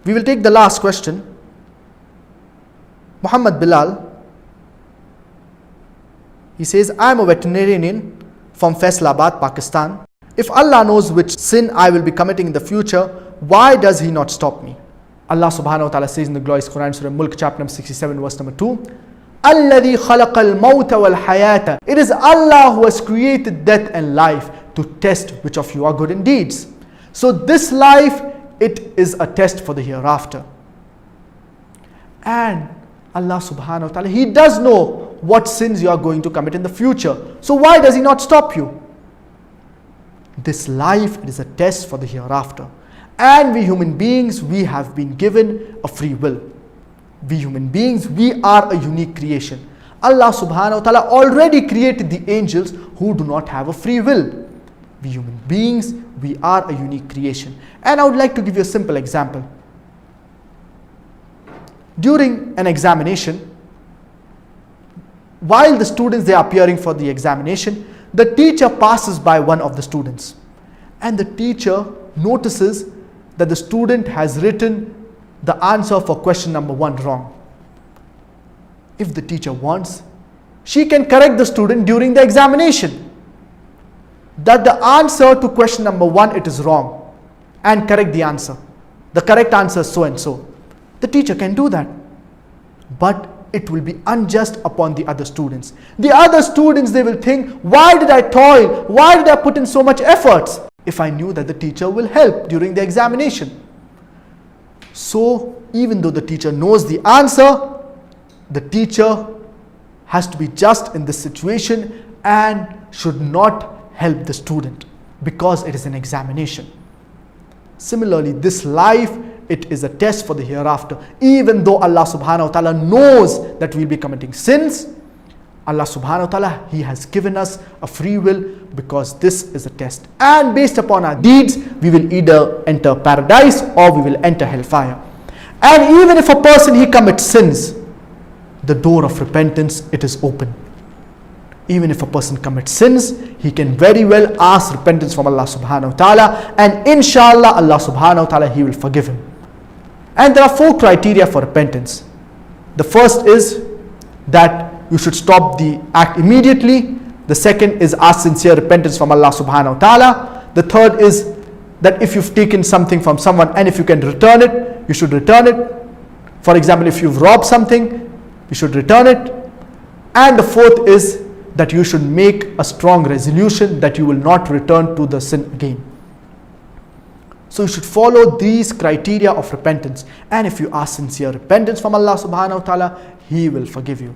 We will take the last question. Muhammad Bilal, he says, I am a veterinarian from Faisalabad, Pakistan. If Allah knows which sin I will be committing in the future, why does He not stop me? Allah subhanahu wa ta'ala says in the glorious Quran, Surah Mulk, chapter number 67, verse number 2, الَّذِي خَلَقَ الْمَوْتَ وَالْحَيَاةَ. It is Allah who has created death and life to test which of you are good in deeds. So this life, it is a test for the hereafter. And Allah subhanahu wa ta'ala, He does know what sins you are going to commit in the future. So why does He not stop you? This life, it is a test for the hereafter. And we human beings, we have been given a free will. We human beings, we are a unique creation. Allah subhanahu wa ta'ala already created the angels who do not have a free will. We human beings, we are a unique creation. And I would like to give you a simple example. During an examination, while the students, they are appearing for the examination, the teacher passes by one of the students. And the teacher notices that the student has written the answer for question number 1 wrong. If the teacher wants, she can correct the student during the examination, that the answer to question number 1, it is wrong, and correct the answer. The correct answer is so and so. The teacher can do that. But it will be unjust upon the other students. The other students, they will think, why did I toil? Why did I put in so much efforts if I knew that the teacher will help during the examination? So even though the teacher knows the answer, the teacher has to be just in this situation and should not help the student because it is an examination. Similarly, this life, it is a test for the hereafter. Even though Allah subhanahu wa ta'ala knows that we'll be committing sins, Allah subhanahu wa ta'ala, He has given us a free will because this is a test. And based upon our deeds, we will either enter paradise or we will enter hellfire. And even if a person, he commits sins, the door of repentance, it is open. Even if a person commits sins, he can very well ask repentance from Allah subhanahu wa ta'ala, and inshallah Allah subhanahu wa ta'ala, He will forgive him. And there are 4 criteria for repentance. The first is that you should stop the act immediately. The second is ask sincere repentance from Allah subhanahu wa ta'ala. The third is that if you've taken something from someone and if you can return it, you should return it. For example, if you've robbed something, you should return it. And the fourth is that you should make a strong resolution that you will not return to the sin again. So you should follow these criteria of repentance. And if you ask sincere repentance from Allah subhanahu wa ta'ala, He will forgive you.